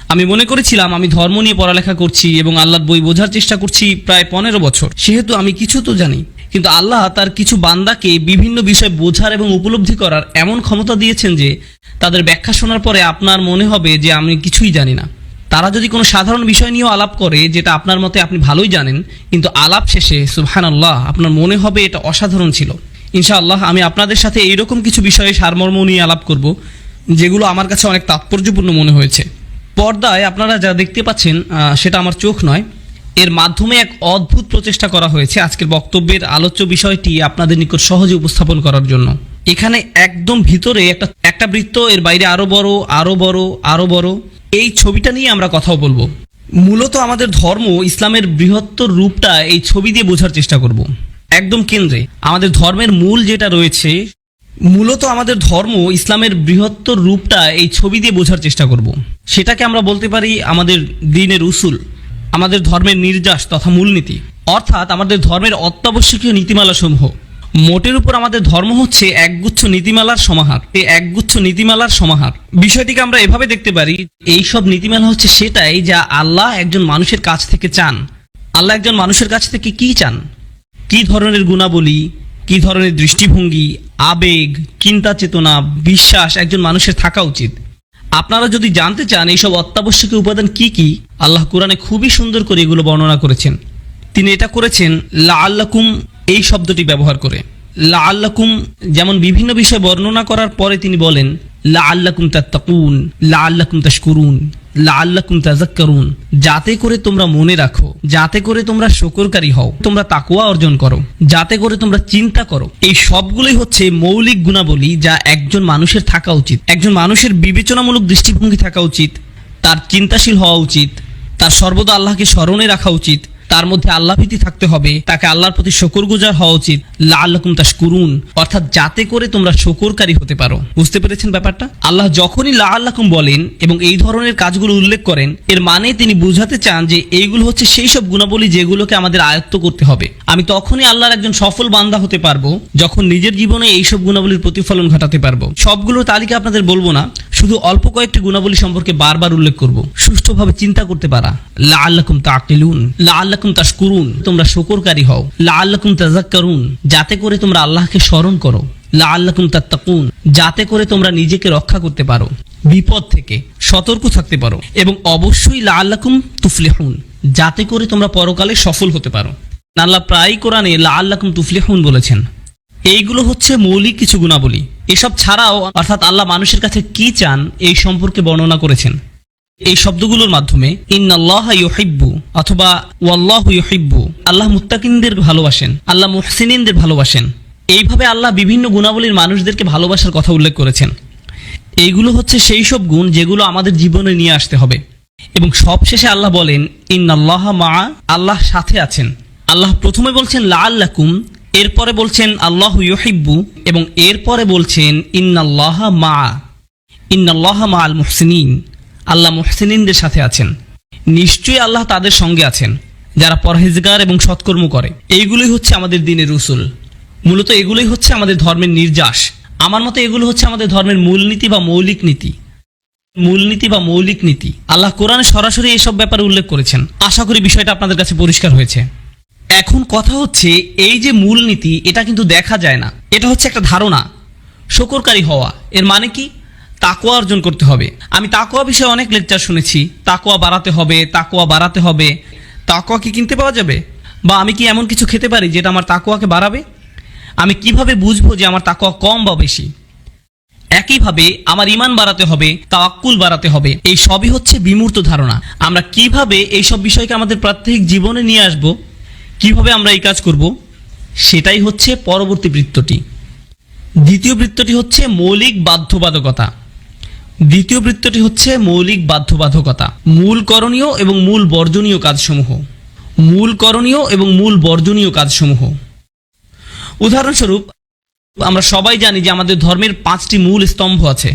আমি মনে করেছিলাম আমি ধর্ম নিয়ে পড়ালেখা করছি এবং আল্লাহর বই বোঝার চেষ্টা করছি প্রায় 15 বছর, সেহেতু আমি কিছু তো জানি। কিন্তু আল্লাহ তার কিছু বান্দাকে বিভিন্ন বিষয় বোঝার এবং উপলব্ধি করার এমন ক্ষমতা দিয়েছেন যে তাদের ব্যাখ্যা শোনার পরে আপনার মনে হবে যে আমি কিছুই জানি না। তারা যদি কোনো সাধারণ বিষয় নিয়েও আলাপ করে যেটা আপনার মতে আপনি ভালোই জানেন, কিন্তু আলাপ শেষে সুবহানাল্লাহ আপনার মনে হবে এটা অসাধারণ ছিল। ইনশাআল্লাহ আমি আপনাদের সাথে এইরকম কিছু বিষয়ে সারমর্ম নিয়ে আলাপ করব যেগুলো আমার কাছে অনেক তাৎপর্যপূর্ণ মনে হয়েছে। পর্দায় আপনারা যা দেখতে পাচ্ছেন সেটা আমার চোখ নয়, এর মাধ্যমে এক অদ্ভুত প্রচেষ্টা করা হয়েছে আজকের বক্তব্যের আলোচ্য বিষয়টি আপনাদের নিকট সহজে উপস্থাপন করার জন্য। এখানে একদম ভিতরে একটা বৃত্ত, এর বাইরে আরো বড় আরো বড় আরো বড়, এই ছবিটা নিয়ে আমরা কথাও বলবো। মূলত আমাদের ধর্ম ইসলামের বৃহত্তর রূপটা এই ছবি দিয়ে বোঝার চেষ্টা করব। একদম কেন্দ্রে আমাদের ধর্মের মূল যেটা রয়েছে, মূলত আমাদের ধর্ম ইসলামের বৃহত্তর রূপটা এই ছবি দিয়ে বোঝার চেষ্টা করব। সেটাকে আমরা বলতে পারি আমাদের দ্বীনের উসুল, আমাদের ধর্মের নির্যাস তথা মূলনীতি, অর্থাৎ আমাদের ধর্মের অত্যাবশ্যকীয় নীতিমালা সমূহ। মোটের উপর আমাদের ধর্ম হচ্ছে একগুচ্ছ নীতিমালার সমাহার। এই একগুচ্ছ নীতিমালার সমাহার বিষয়টিকে আমরা এভাবে দেখতে পারি, এই সব নীতিমালা হচ্ছে সেটাই যা আল্লাহ একজন মানুষের কাছ থেকে চান। আল্লাহ একজন মানুষের কাছ থেকে কি চান, কি ধরনের গুণাবলী, কি ধরনের দৃষ্টিভঙ্গি, আবেগ, চিন্তা চেতনা, বিশ্বাস একজন মানুষের থাকা উচিত। আপনারা যদি জানতে চান এইসব অত্যাবশ্যকীয় উপাদান কি কি, আল্লাহ কোরআনে খুবই সুন্দর করে এগুলো বর্ণনা করেছেন। তিনি এটা করেছেন লাআল্লাকুম এই শব্দটি ব্যবহার করে। লাআল্লাকুম যেমন বিভিন্ন বিষয় বর্ণনা করার পরে তিনি বলেন লাআল্লাকুম তাত্তাকুন, লাআল্লাকুম তাশকুরুন, লাআল্লাকুম তাযাক্কারুন, যাতে করে তোমরা মনে রাখো, যাতে করে তোমরা শুকরকারী হও, তোমরা তাকওয়া অর্জন করো, যাতে করে তোমরা চিন্তা করো। এই সবগুলোই হচ্ছে মৌলিক গুণাবলী যা একজন মানুষের থাকা উচিত। একজন মানুষের বিবেচনামূলক দৃষ্টিভঙ্গি থাকা উচিত, তার চিন্তাশীল হওয়া উচিত, তার সর্বদা আল্লাহকে স্মরণে রাখা উচিত, তার মধ্যে আল্লাহ ভীতি থাকতে হবে, তাকে আল্লাহর প্রতি শুকরগুজার হওয়া উচিত। লাআল্লাকুম তাশকুরুন, অর্থাৎ যাতে করে তোমরা শুকরকারী হতে পারো। বুঝতে পেরেছেন ব্যাপারটা? আল্লাহ যখনই লাআল্লাকুম বলেন এবং এই ধরনের কাজগুলো উল্লেখ করেন, এর মানে তিনি বুঝাতে চান যে এইগুলো হচ্ছে সেই সব গুণাবলী যেগুলোকে আমাদের আয়ত্ত করতে হবে। আমি তখনই আল্লাহর একজন সফল বান্দা হতে পারবো যখন নিজের জীবনে এইসব গুণাবলীর প্রতিফলন ঘটাতে পারবো। সবগুলোর তালিকা আপনাদের বলবো না, শুধু অল্প কয়েকটি গুণাবলী সম্পর্কে বারবার উল্লেখ করব। সুষ্ঠুভাবে চিন্তা করতে পারা, লাআল্লাকুম তাআকিলুন, লাআল্লাকুম তাশকুরুন, তোমরা শুকরকারী হও, লাআল্লাকুম তাযাক্কারুন, যাতে করে তোমরা আল্লাহকে স্মরণ করো, লাআল্লাকুম তাত্তাকুন, যাতে করে তোমরা নিজেকে রক্ষা করতে পারো, বিপদ থেকে সতর্ক থাকতে পারো, এবং অবশ্যই লাআল্লাকুম তুফলিহুন, যাতে করে তোমরা পরকালে সফল হতে পারো। আল্লাহ প্রায় কোরআনে লাআল্লাকুম তুফলিহুন বলেছেন। এইগুলো হচ্ছে মৌলিক কিছু গুণাবলী। এসব ছাড়াও অর্থাৎ আল্লাহ মানুষের কাছে কি চান এই সম্পর্কে বর্ণনা করেছেন এই শব্দগুলোর মাধ্যমে। ইন্নাল্লাহা ইউহিব্বু অথবা ওয়াল্লাহু ইউহিব্বু, আল্লাহ মুত্তাকিনদের ভালোবাসেন, আল্লাহ মুহসিনিনদের ভালোবাসেন। এইভাবে আল্লাহ বিভিন্ন গুণাবলীর মানুষদেরকে ভালোবাসার কথা উল্লেখ করেছেন। এইগুলো হচ্ছে সেই সব গুণ যেগুলো আমাদের জীবনে নিয়ে আসতে হবে। এবং সবশেষে আল্লাহ বলেন ইন্নাল্লাহা মাআ, আল্লাহ সাথে আছেন। আল্লাহ প্রথমে বলছেন লাআল্লাকুম, এরপরে বলছেন আল্লাহু ইউহিব্বু, এবং এরপরে বলছেন ইন্নাল্লাহা মাআ, ইন্নাল্লাহা মাআল মুহসিনিন, আল্লাহ মুহসিনিনদের সাথে আছেন। নিশ্চয়ই আল্লাহ তাদের সঙ্গে আছেন যারা পরহেজগার এবং সৎকর্ম করে। এইগুলোই হচ্ছে আমাদের দ্বীনের উসুল। মূলত এগুলোই হচ্ছে আমাদের ধর্মের নির্যাস। আমার মতে এগুলো হচ্ছে আমাদের ধর্মের মূলনীতি বা মৌলিক নীতি। মূলনীতি বা মৌলিক নীতি আল্লাহ কোরআনে সরাসরি এসব ব্যাপারে উল্লেখ করেছেন। আশা করি বিষয়টা আপনাদের কাছে পরিষ্কার হয়েছে। এখন কথা হচ্ছে এই যে মূলনীতি, এটা কিন্তু দেখা যায় না, এটা হচ্ছে একটা ধারণা। শুকরকারী হওয়া এর মানে কি? তাকওয়া অর্জন করতে হবে। আমি তাকওয়া বিষয়ে অনেক লেকচার শুনেছি, তাকওয়া বাড়াতে হবে, তাকওয়া বাড়াতে হবে। তাকওয়া কি কিনতে পাওয়া যাবে? বা আমি কি এমন কিছু খেতে পারি যেটা আমার তাকওয়াকে বাড়াবে? আমি কিভাবে বুঝবো যে আমার তাকওয়া কম বা বেশি? একইভাবে আমার ঈমান বাড়াতে হবে, তাওয়াক্কুল বাড়াতে হবে। এই সবই হচ্ছে বিমূর্ত ধারণা। আমরা কিভাবে এই সব বিষয়কে আমাদের প্রাত্যহিক জীবনে নিয়ে আসব, কিভাবে আমরা এই কাজ করব, সেটাই হচ্ছে পরবর্তী বৃত্তটি। দ্বিতীয় বৃত্তটি হচ্ছে মৌলিক বাধ্যবাধকতা। দ্বিতীয় বৃত্তটি হচ্ছে মৌলিক বাধ্যবাধকতা, মূল করণীয় এবং মূল বর্জনীয় কাজসমূহ। মূল করণীয় এবং মূল বর্জনীয় কাজসমূহ। উদাহরণস্বরূপ আমরা সবাই জানি যে আমাদের ধর্মের 5টি মূল স্তম্ভ আছে।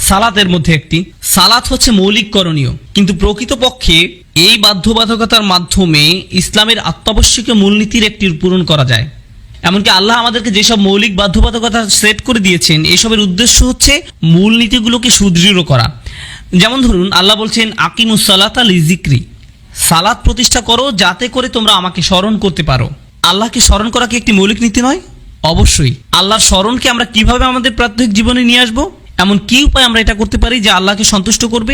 সালাতের মধ্যে একটি। সালাত হচ্ছে মৌলিক করণীয়, কিন্তু প্রকৃতপক্ষে এই বাধ্যবাধকতার মাধ্যমে ইসলামের অত্যাবশ্যকীয় মূলনীতির একটি পূরণ করা যায়। এমনকি আল্লাহ আমাদেরকে যেসব মৌলিক বাধ্যবাধকতা সেট করে দিয়েছেন, এসবের উদ্দেশ্য হচ্ছে মূলনীতিগুলোকে সুদৃঢ় করা। যেমন ধরুন আল্লাহ বলছেন আকিমুস সালাতা লিযিকরি, সালাত প্রতিষ্ঠা করো যাতে করে তোমরা আমাকে স্মরণ করতে পারো। আল্লাহকে স্মরণ করা কি একটি মৌলিক নীতি নয়? অবশ্যই। আল্লাহর স্মরণকে আমরা কিভাবে আমাদের প্রাত্যহিক জীবনে নিয়ে আসবো, এমন কি উপায় আমরা এটা করতে পারি যে আল্লাহকে সন্তুষ্ট করবে?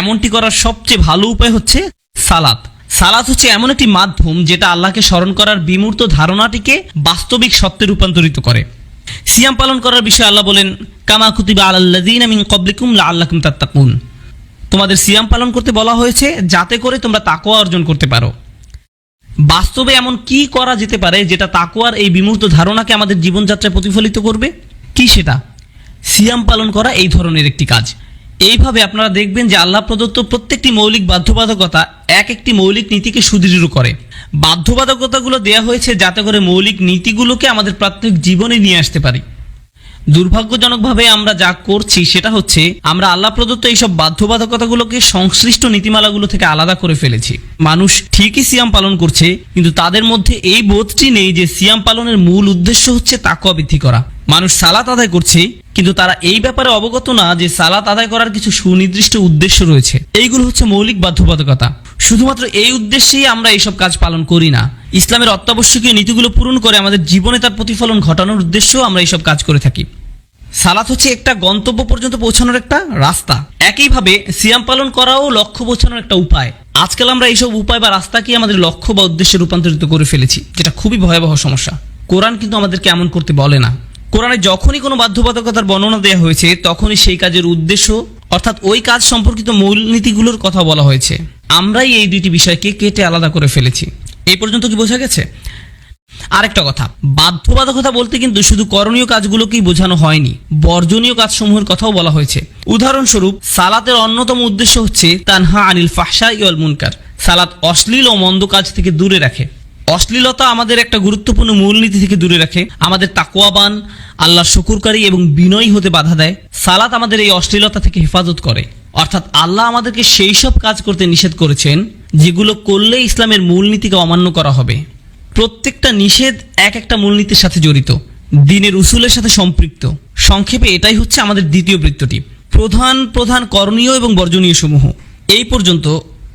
এমনটি করার সবচেয়ে ভালো উপায় হচ্ছে সালাত। সালাত হচ্ছে এমন একটি মাধ্যম যেটা আল্লাহকে স্মরণ করার বিমূর্ত ধারণাটিকে বাস্তবিক সত্যে রূপান্তরিত করে। সিয়াম পালন করার বিষয়ে আল্লাহ বলেন কামা কুতিবা আলাল্লাযীনা মিন ক্বাবলিকুম লাআল্লাকুম তাত্তাকুন, তোমাদের সিয়াম পালন করতে বলা হয়েছে যাতে করে তোমরা তাকওয়া অর্জন করতে পারো। বাস্তবে এমন কি করা যেতে পারে যেটা তাকওয়ার এই বিমূর্ত ধারণাকে আমাদের জীবনযাত্রায় প্রতিফলিত করবে? কি সেটা? সিয়াম পালন করা এই ধরনের একটি কাজ। এইভাবে আপনারা দেখবেন যে আল্লাহ প্রদত্ত প্রত্যেকটি মৌলিক বাধ্যবাধকতা এক একটি মৌলিক নীতিকে সুদৃঢ় করে। বাধ্যবাধকতাগুলো দেয়া হয়েছে যাতে করে মৌলিক নীতিগুলোকে আমাদের প্রাত্যহিক জীবনে নিয়ে আসতে পারি। দুর্ভাগ্যজনকভাবে আমরা যা করছি সেটা হচ্ছে আমরা আল্লাহ প্রদত্ত এইসব বাধ্যবাধকতাগুলোকে সংশ্লিষ্ট নীতিমালাগুলো থেকে আলাদা করে ফেলেছি। মানুষ ঠিকই সিয়াম পালন করছে, কিন্তু তাদের মধ্যে এই বোধটি নেই যে সিয়াম পালনের মূল উদ্দেশ্য হচ্ছে তাকওয়া বৃদ্ধি করা। মানুষ সালাত আদায় করছে, কিন্তু তারা এই ব্যাপারে অবগত না যে সালাত আদায় করার কিছু সুনির্দিষ্ট উদ্দেশ্য রয়েছে। এইগুলো হচ্ছে মৌলিক বাধ্যবাধকতা। শুধুমাত্র এই উদ্দেশ্যেই আমরা এইসব কাজ পালন করি না, ইসলামের অত্যাবশ্যকীয় নীতিগুলো পূরণ করে আমাদের জীবনে তার প্রতিফলন ঘটানোর উদ্দেশ্যেও আমরা এইসব কাজ করে থাকি। সালাত হচ্ছে একটা গন্তব্য পর্যন্ত পৌঁছানোর একটা রাস্তা। একইভাবে সিয়াম পালন করাও লক্ষ্য পৌঁছানোর একটা উপায়। আজকাল আমরা এইসব উপায় বা রাস্তাকে আমাদের লক্ষ্য বা উদ্দেশ্যে রূপান্তরিত করে ফেলেছি, যেটা খুবই ভয়াবহ সমস্যা। কোরআন কিন্তু আমাদেরকে এমন করতে বলে না। কোরআনে যখনই কোনো বাধ্যবাধকতার বর্ণনা দেওয়া হয়েছে তখনই সেই কাজের উদ্দেশ্য অর্থাৎ ওই কাজ সম্পর্কিত মূলনীতিগুলোর কথা বলা হয়েছে। আমরাই এই দুইটি বিষয়কে কেটে আলাদা করে ফেলেছি। এই পর্যন্ত কি বোঝা গেছে? আরেকটা কথা, বাধ্যবাধকতা বলতে কিন্তু শুধু করণীয় কাজগুলোকেই বোঝানো হয়নি, বর্জনীয় কাজসমূহের কথাও বলা হয়েছে। উদাহরণস্বরূপ সালাতের অন্যতম উদ্দেশ্য হচ্ছে তানহা আনিল ফাহশাই ওয়াল মুনকার। সালাত অশ্লীল ও মন্দ কাজ থেকে দূরে রাখে। অশ্লীলতা আমাদের একটা গুরুত্বপূর্ণ মূলনীতি থেকে দূরে রাখে, আমাদের তাকওয়াবান, আল্লাহর শুকরকারী এবং বিনয়ী হতে বাধা দেয়। সালাত আমাদের এই অশ্লীলতা থেকে হেফাজত করে, অর্থাৎ আল্লাহ আমাদেরকে সেই সব কাজ করতে নিষেধ করেছেন যেগুলো করলে ইসলামের মূলনীতিকে অমান্য করা হবে। প্রত্যেকটা নিষেধ এক একটা মূলনীতির সাথে জড়িত, দ্বীনের উসুলের সাথে সম্পৃক্ত। সংক্ষেপে এটাই হচ্ছে আমাদের দ্বিতীয় বৃত্তটি, প্রধান প্রধান করণীয় এবং বর্জনীয় সমূহ। এই পর্যন্ত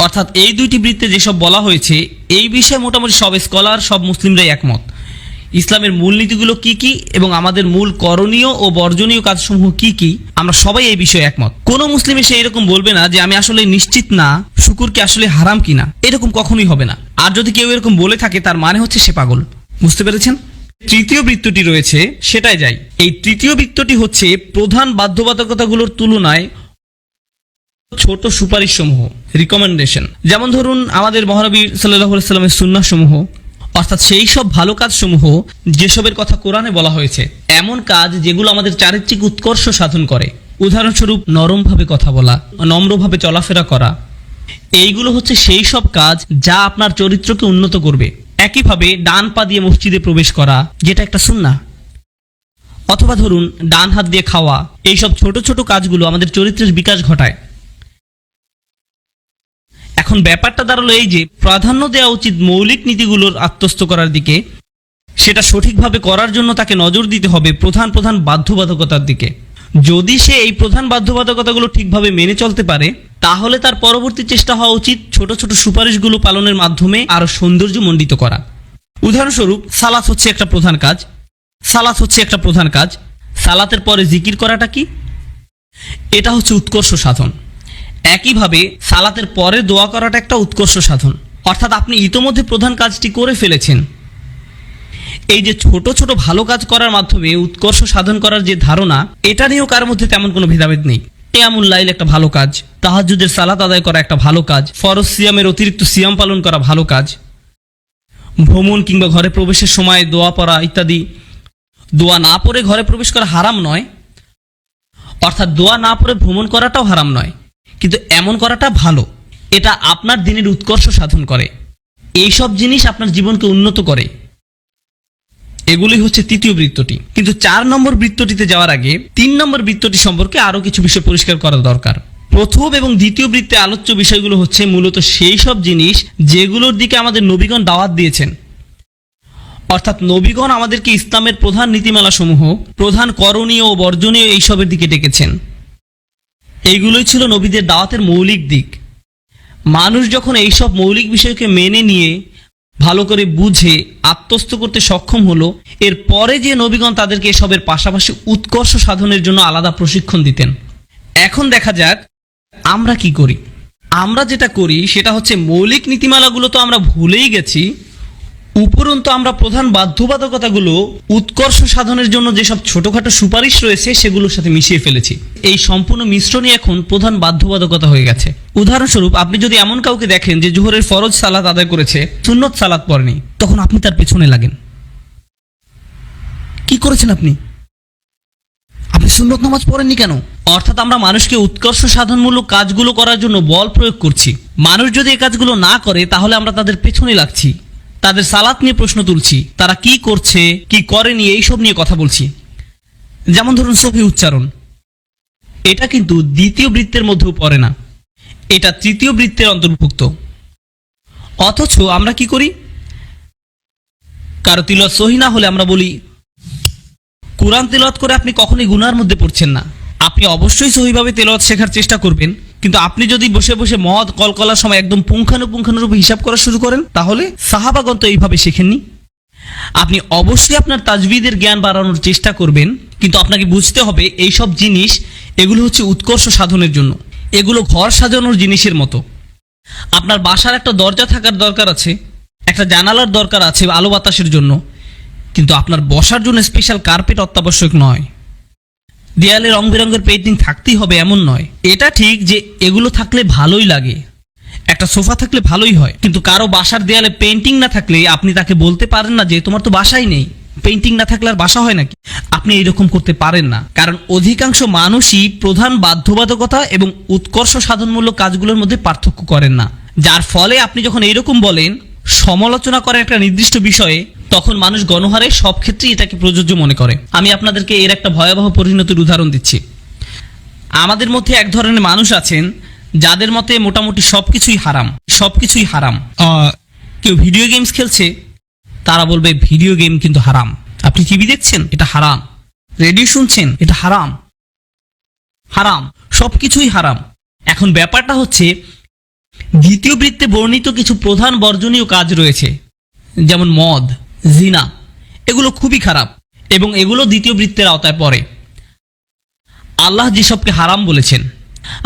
অর্থাৎ এই দুইটি বৃত্তে যেসব বলা হয়েছে এই বিষয়ে মোটামুটি সব স্কলার, সব মুসলিমরাই একমত। ইসলামের মূলনীতিগুলো কি কি এবং আমাদের মূল করণীয় ও বর্জনীয় কাজসমূহ কি কি, আমরা সবাই এই বিষয়ে একমত। কোনো মুসলিম এসে এরকম বলবে না যে আমি আসলে নিশ্চিত না শুকুর কি আসলে হারাম কিনা, এরকম কখনোই হবে না। আর যদি কেউ এরকম বলে থাকে তার মানে হচ্ছে সে পাগল। বুঝতে পেরেছেন? তৃতীয় বৃত্তটি রয়েছে, সেটাই যাই। এই তৃতীয় বৃত্তটি হচ্ছে প্রধান বাধ্যবাধকতাগুলোর তুলনায় ছোট সুপারিশ সমূহ, রিকমেন্ডেশন। যেমন ধরুন আমাদের মহানবী সাল্লাল্লাহু আলাইহি সাল্লামের সুন্নাহ সমূহ, অর্থাৎ সেই সব ভালো কাজসমূহ যেসবের কথা কোরআনে বলা হয়েছে, এমন কাজ যেগুলো আমাদের চারিত্রিক উৎকর্ষ সাধন করে। উদাহরণস্বরূপ নরমভাবে কথা বলা, নম্রভাবে চলাফেরা করা, এইগুলো হচ্ছে সেই সব কাজ যা আপনার চরিত্রকে উন্নত করবে। একইভাবে ডান পা দিয়ে মসজিদে প্রবেশ করা, যেটা একটা সুন্নাহ, অথবা ধরুন ডান হাত দিয়ে খাওয়া, এইসব ছোট ছোট কাজগুলো আমাদের চরিত্রের বিকাশ ঘটায়। এখন ব্যাপারটা দাঁড়ালো এই যে প্রাধান্য দেওয়া উচিত মৌলিক নীতিগুলোর আত্মস্থ করার দিকে। সেটা সঠিকভাবে করার জন্য তাকে নজর দিতে হবে প্রধান প্রধান বাধ্যবাধকতার দিকে। যদি সে এই প্রধান বাধ্যবাধকতাগুলো ঠিকভাবে মেনে চলতে পারে, তাহলে তার পরবর্তী চেষ্টা হওয়া উচিত ছোট ছোট সুপারিশগুলো পালনের মাধ্যমে আরো সৌন্দর্যমণ্ডিত করা। উদাহরণস্বরূপ সালাত হচ্ছে একটা প্রধান কাজ। সালাতের পরে জিকির করাটা কি? এটা হচ্ছে উৎকর্ষ সাধন। একইভাবে সালাতের পরে দোয়া করাটা একটা উৎকর্ষ সাধন, অর্থাৎ আপনি ইতোমধ্যে প্রধান কাজটি করে ফেলেছেন। এই যে ছোট ছোট ভালো কাজ করার মাধ্যমে উৎকর্ষ সাধন করার যে ধারণা, এটা নিয়েও কার মধ্যে তেমন কোনো ভেদাভেদ নেই। কিয়ামুল লাইল একটা ভালো কাজ, তাহাজ্জুদের সালাত আদায় করা একটা ভালো কাজ, ফরজ সিয়ামের অতিরিক্ত সিয়াম পালন করা ভালো কাজ, ভ্রমণ কিংবা ঘরে প্রবেশের সময় দোয়া পড়া ইত্যাদি। দোয়া না পড়ে ঘরে প্রবেশ করা হারাম নয়, অর্থাৎ দোয়া না পড়ে ভ্রমণ করাটাও হারাম নয়, কিন্তু এমন করাটা ভালো। এটা আপনার দিনের উৎকর্ষ সাধন করে, এইসব জিনিস আপনার জীবনকে উন্নত করে। এগুলি হচ্ছে তৃতীয় বৃত্তটি। কিন্তু 4 নম্বর বৃত্তটিতে যাওয়ার আগে 3 নম্বর বৃত্তটি সম্পর্কে আরো কিছু বিষয় পরিষ্কার করা দরকার। প্রথম এবং দ্বিতীয় বৃত্তে আলোচ্য বিষয়গুলো হচ্ছে মূলত সেই সব জিনিস যেগুলোর দিকে আমাদের নবীগণ দাওয়াত দিয়েছেন, অর্থাৎ নবীগণ আমাদেরকে ইসলামের প্রধান নীতিমালা সমূহ, প্রধান করণীয় ও বর্জনীয় এইসবের দিকে ডেকেছেন। এইগুলোই ছিল নবীদের দাওয়াতের মৌলিক দিক। মানুষ যখন এইসব মৌলিক বিষয়কে মেনে নিয়ে ভালো করে বুঝে আত্মস্থ করতে সক্ষম হলো, এরপরে যে নবীগণ তাদেরকে এসবের পাশাপাশি উৎকর্ষ সাধনের জন্য আলাদা প্রশিক্ষণ দিতেন। এখন দেখা যাক আমরা কি করি। আমরা যেটা করি সেটা হচ্ছে মৌলিক নীতিমালাগুলো তো আমরা ভুলেই গেছি, উপরন্তু আমরা প্রধান বাধ্যবাধকতাগুলো উৎকর্ষ সাধনের জন্য যেসব ছোটখাটো সুপারিশ রয়েছে সেগুলোর সাথে মিশিয়ে ফেলেছি। এই সম্পূর্ণ মিশ্রণই এখন প্রধান বাধ্যবাধকতা হয়ে গেছে। উদাহরণস্বরূপ, আপনি যদি এমন কাউকে দেখেন যে জোহরের ফরজ সালাত আদায় করেছে, সুন্নত সালাত পড়েনি, তখন আপনি তার পেছনে লাগেন। কি করেছেন আপনি? আপনি সুন্নত নামাজ পড়েননি কেন? অর্থাৎ আমরা মানুষকে উৎকর্ষ সাধনমূলক কাজগুলো করার জন্য বল প্রয়োগ করছি। মানুষ যদি এই কাজগুলো না করে তাহলে আমরা তাদের পেছনে লাগছি, তাদের সালাত নিয়ে প্রশ্ন তুলছি, তারা কি করছে কি করেনি এইসব নিয়ে কথা বলছি। যেমন ধরুন সহি উচ্চারণ, এটা কিন্তু দ্বিতীয় বৃত্তের মধ্যেও পড়ে না, এটা তৃতীয় বৃত্তের অন্তর্ভুক্ত। অথচ আমরা কি করি, কারো তিলাওয়াত সহি না হলে আমরা বলি কোরআন তেলাওয়াত করে আপনি কখনোই গুনার মধ্যে পড়ছেন না, আপনি অবশ্যই সহিভাবে তেলাওয়াত শেখার চেষ্টা করবেন। কিন্তু আপনি যদি বসে বসে মদ কলকলার সময় একদম পুঙ্খানুপুঙ্খানুরূপে হিসাব করা শুরু করেন, তাহলে সাহাবাগণ তো এইভাবে শেখেননি। আপনি অবশ্যই আপনার তাজবিদের জ্ঞান বাড়ানোর চেষ্টা করবেন, কিন্তু আপনাকে বুঝতে হবে এইসব জিনিস এগুলো হচ্ছে উৎকর্ষ সাধনের জন্য, এগুলো ঘর সাজানোর জিনিসের মতো। আপনার বাসার একটা দরজা থাকার দরকার আছে, একটা জানালার দরকার আছে আলো বাতাসের জন্য, কিন্তু আপনার বসার জন্য স্পেশাল কার্পেট অত্যাবশ্যক নয়। দেয়ালে রং বেরঙের পেইন্টিং থাকতেই হবে এমন নয়। এটা ঠিক যে এগুলো থাকলে ভালোই লাগে, একটা সোফা থাকলে ভালোই হয়, কিন্তু কারো বাসার দেয়ালে পেইন্টিং না থাকলে আপনি তাকে বলতে পারেন না যে তোমার তো বাসাই নেই, পেইন্টিং না থাকলে আর বাসা হয় নাকি। আপনি এইরকম করতে পারেন না, কারণ অধিকাংশ মানুষই প্রধান বাধ্যবাধকতা এবং উৎকর্ষ সাধনমূলক কাজগুলোর মধ্যে পার্থক্য করেন না, যার ফলে আপনি যখন এইরকম বলেন সমালোচনা করেন একটা নির্দিষ্ট বিষয়ে, তখন মানুষ গণহারে সব ক্ষেত্রেই এটাকে প্রযোজ্য মনে করে। আমি আপনাদেরকে এর একটা ভয়াবহ পরিণতির উদাহরণ দিচ্ছি। আমাদের মধ্যে এক ধরনের মানুষ আছেন যাদের মতে মোটামুটি সবকিছুই হারাম, সবকিছুই হারাম। কেউ ভিডিও গেমস খেলছে, তারা বলবে ভিডিও গেম কিন্তু হারাম। আপনি টিভি দেখছেন, এটা হারাম। রেডিও শুনছেন, এটা হারাম, হারাম, সবকিছুই হারাম। এখন ব্যাপারটা হচ্ছে দ্বিতীয় বৃত্তে বর্ণিত কিছু প্রধান বর্জনীয় কাজ রয়েছে, যেমন মদ, জিনা, এগুলো খুবই খারাপ এবং এগুলো দ্বিতীয় বৃত্তের আওতায় পড়ে। আল্লাহ যেসবকে হারাম বলেছেন,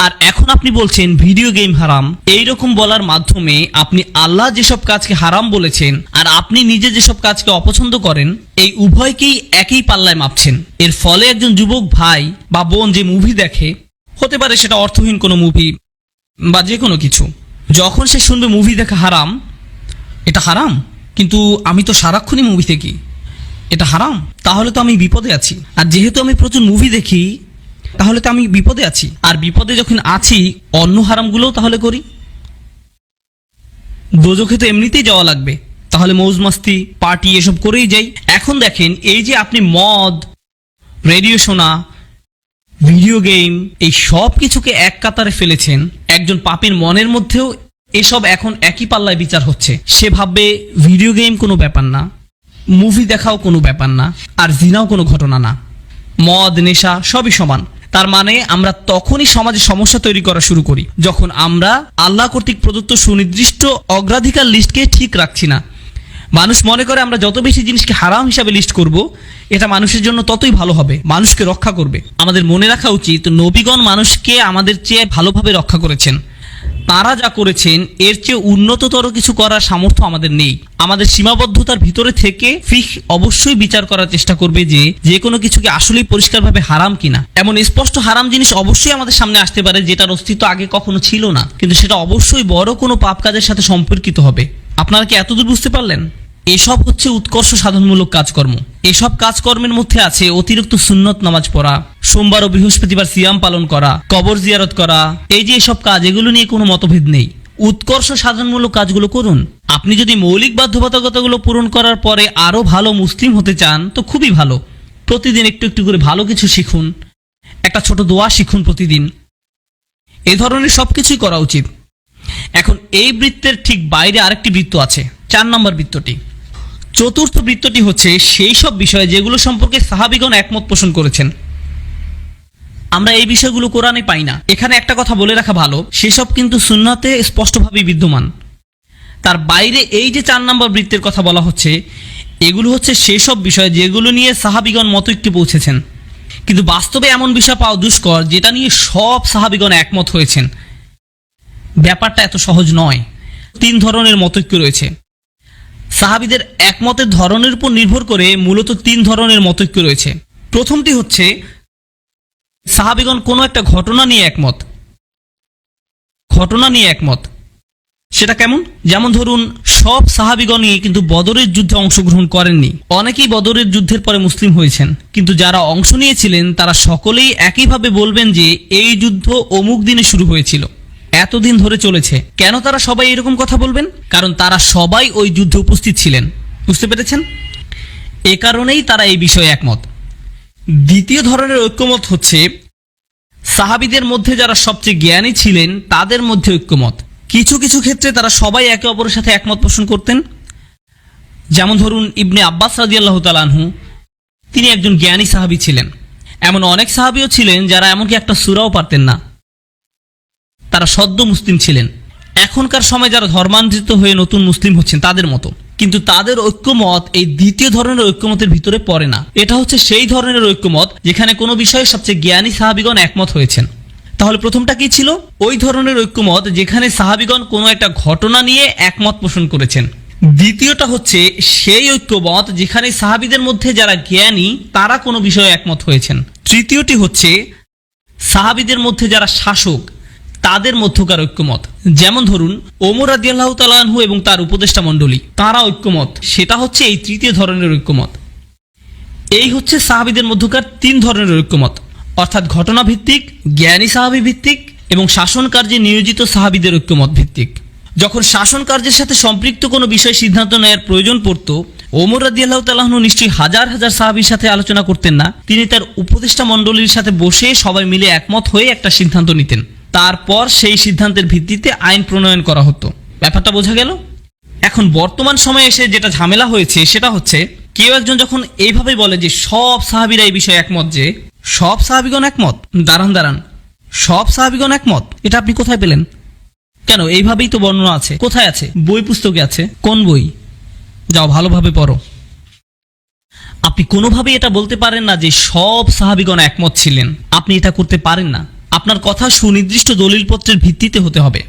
আর এখন আপনি বলছেন ভিডিও গেম হারাম। এইরকম বলার মাধ্যমে আপনি আল্লাহ যেসব কাজকে হারাম বলেছেন আর আপনি নিজে যেসব কাজকে অপছন্দ করেন, এই উভয়কেই একই পাল্লায় মাপছেন। এর ফলে একজন যুবক ভাই বা বোন যে মুভি দেখে, হতে পারে সেটা অর্থহীন কোনো মুভি বা যে কোনো কিছু, যখন সে শুনবে মুভি দেখা হারাম, এটা হারাম, কিন্তু আমি তো সারাক্ষণই মুভি দেখি, এটা হারাম, তাহলে তো আমি বিপদে আছি। আর যেহেতু আমি প্রচুর মুভি দেখি, তাহলে তো আমি বিপদে আছি। আর বিপদে যখন আছি, অন্য হারামগুলোও তাহলে করি। দোজখে তো এমনিতেই যাওয়া লাগবে, তাহলে মৌজ মাস্তি পার্টি এসব করেই যাই। এখন দেখেন, এই যে আপনি মদ, রেডিও শোনা, ভিডিও গেম, এই সব কিছুকে এক কাতারে ফেলেছেন, একজন পাপীর মনের মধ্যেও এসব এখন একই পাল্লায় বিচার হচ্ছে। সে ভাববে ভিডিও গেম কোনো ব্যাপার না, মুভি দেখাও কোনো ব্যাপার না, আর জিনাও কোনো ঘটনা না, মদ নেশা সবই সমান। তার মানে আমরা তখনই সমাজে সমস্যা তৈরি করা শুরু করি যখন আমরা আল্লাহ কর্তৃক প্রদত্ত সুনির্দিষ্ট অগ্রাধিকার লিস্টকে ঠিক রাখছি না। মানুষ মনে করে আমরা যত বেশি জিনিসকে হারাম হিসাবে লিস্ট করব, এটা মানুষের জন্য ততই ভালো হবে, মানুষকে রক্ষা করবে। আমাদের মনে রাখা উচিত, নবীগণ মানুষকে আমাদের চেয়ে ভালোভাবে রক্ষা করেছেন। তারা যা করেছেন এর চেয়ে উন্নততর কিছু করার সামর্থ্য আমাদের নেই। আমাদের সীমাবদ্ধতার ভিতরে থেকে ফিক অবশ্যই বিচার করার চেষ্টা করবে যে কোনো কিছুকে আসলেই পরিষ্কারভাবে হারাম কিনা। এমন স্পষ্ট হারাম জিনিস অবশ্যই আমাদের সামনে আসতে পারে যেটার অস্তিত্ব আগে কখনো ছিল না, কিন্তু সেটা অবশ্যই বড় কোনো পাপ কাজের সাথে সম্পর্কিত হবে। আপনারা কি এতদূর বুঝতে পারলেন? এসব হচ্ছে উৎকর্ষ সাধনমূলক কাজকর্ম। এসব কাজকর্মের মধ্যে আছে অতিরিক্ত সুন্নত নামাজ পড়া, সোমবার ও বৃহস্পতিবার সিয়াম পালন করা, কবর জিয়ারত করা। এই যে এসব কাজ, এগুলো নিয়ে কোনো মতভেদ নেই। উৎকর্ষ সাধনমূলক কাজগুলো করুন। আপনি যদি মৌলিক বাধ্যবাধকতাগুলো পূরণ করার পরে আরো ভালো মুসলিম হতে চান তো খুবই ভালো। প্রতিদিন একটু একটু করে ভালো কিছু শিখুন, একটা ছোট দোয়া শিখুন প্রতিদিন। এ ধরনের সবকিছুই করা উচিত। এখন এই বৃত্তের ঠিক বাইরে আরেকটি বৃত্ত আছে, 4 নম্বর বৃত্তটি। চতুর্থ বৃত্তটি হচ্ছে সেই সব বিষয় যেগুলো সম্পর্কে সাহাবীগণ একমত পোষণ করেছেন। আমরা এই বিষয়গুলো কোরআনে পাই না। এখানে একটা কথা বলে রাখা ভালো, সেসব কিন্তু সুন্নাতে স্পষ্টভাবে বিদ্যমান। তার বাইরে এই যে 4 নম্বর বৃত্তের কথা বলা হচ্ছে, এগুলো হচ্ছে সেসব বিষয় যেগুলো নিয়ে সাহাবিগণ মতৈক্যে পৌঁছেছেন, কিন্তু বাস্তবে এমন বিষয় পাওয়া দুষ্কর যেটা নিয়ে সব সাহাবিগণ একমত হয়েছেন। ব্যাপারটা এত সহজ নয়। 3 ধরনের মতৈক্য রয়েছে। সাহাবিদের একমতের ধরনের উপর নির্ভর করে মূলত 3 ধরনের মতৈক্য রয়েছে। প্রথমটি হচ্ছে সাহাবিগণ কোনো একটা ঘটনা নিয়ে একমত। সেটা কেমন? যেমন ধরুন, সব সাহাবিগণই কিন্তু বদরের যুদ্ধে অংশগ্রহণ করেননি। অনেকেই বদরের যুদ্ধের পরে মুসলিম হয়েছেন, কিন্তু যারা অংশ নিয়েছিলেন তারা সকলেই একইভাবে বলবেন যে এই যুদ্ধ অমুক দিনে শুরু হয়েছিল, এতদিন ধরে চলেছে। কেন তারা সবাই এরকম কথা বলবেন? কারণ তারা সবাই ওই যুদ্ধে উপস্থিত ছিলেন। বুঝতে পেরেছেন? এ কারণেই তারা এই বিষয়ে একমত। দ্বিতীয় ধরনের ঐক্যমত হচ্ছে সাহাবিদের মধ্যে যারা সবচেয়ে জ্ঞানী ছিলেন তাদের মধ্যে ঐক্যমত। কিছু কিছু ক্ষেত্রে তারা সবাই একে অপরের সাথে একমত পোষণ করতেন। যেমন ধরুন, ইবনে আব্বাস রাদিয়াল্লাহু তাআলা আনহু, তিনি একজন জ্ঞানী সাহাবী ছিলেন। এমন অনেক সাহাবীও ছিলেন যারা এমনকি একটা সূরাও পারতেন না, তারা সদ্য মুসলিম ছিলেন। এখনকার সময় যারা ধর্মান্তরিত হয়ে নতুন মুসলিম হচ্ছেন তাদের মতো, কিন্তু তাদের ঐক্যমত এই দ্বিতীয় ধরনের ঐক্যমতের ভিতরে পড়ে না। এটা হচ্ছে সেই ধরনের ঐক্যমত যেখানে কোনো বিষয়ে সবচেয়ে জ্ঞানী সাহাবীগণ একমত হয়েছেন। তাহলে প্রথমটা কি ছিল? ওই ধরনের ঐক্যমত যেখানে সাহাবীগণ কোনো একটা ঘটনা নিয়ে একমত পোষণ করেছেন। দ্বিতীয়টা হচ্ছে সেই ঐক্যমত যেখানে সাহাবীদের মধ্যে যারা জ্ঞানী তারা কোনো বিষয়ে একমত হয়েছেন। তৃতীয়টি হচ্ছে সাহাবীদের মধ্যে যারা শাসক তাদের মধ্যকার ঐক্যমত। যেমন ধরুন, ওমর রাদিয়াল্লাহু তাআলা আনহু এবং তার উপদেষ্টা মণ্ডলী, তারা ঐক্যমত। সেটা হচ্ছে এই তৃতীয় ধরনের ঐক্যমত। এই হচ্ছে সাহাবীদের মধ্যকার 3 ধরনের ঐক্যমত, অর্থাৎ ঘটনা ভিত্তিক, জ্ঞানী সাহাবী ভিত্তিক এবং শাসন কার্যে নিয়োজিত সাহাবীদের ঐক্যমত ভিত্তিক। যখন শাসন কার্যের সাথে সম্পৃক্ত কোনো বিষয় সিদ্ধান্ত নেওয়ার প্রয়োজন পড়ত, ওমর রাদিয়াল্লাহু তাআলা আনহু নিশ্চয়ই হাজার হাজার সাহাবীর সাথে আলোচনা করতেন না। তিনি তার উপদেষ্টা মণ্ডলীর সাথে বসে সবাই মিলে একমত হয়ে একটা সিদ্ধান্ত নিতেন। তারপর সেই সিদ্ধান্তের ভিত্তিতে আইন প্রণয়ন করা হতো। ব্যাপারটা বোঝা গেল? এখন বর্তমান সময়ে এসে যেটা ঝামেলা হয়েছে সেটা হচ্ছে, কেউ একজন যখন এইভাবে বলে যে সব সাহাবীরা এই বিষয়ে একমত, যে সব সাহাবীগণ একমত, দাঁড়ান, সব সাহাবীগণ একমত, এটা আপনি কোথায় পেলেন? কেন, এইভাবেই তো বর্ণনা আছে। কোথায় আছে? বই পুস্তকে আছে। কোন বই? যাও ভালোভাবে পড়ো। আপনি কোনোভাবেই এটা বলতে পারেন না যে সব সাহাবীগণ একমত ছিলেন। আপনি এটা করতে পারেন না। আপনার কথা সুনির্দিষ্ট দলিলপত্রের ভিত্তিতে হতে হবে,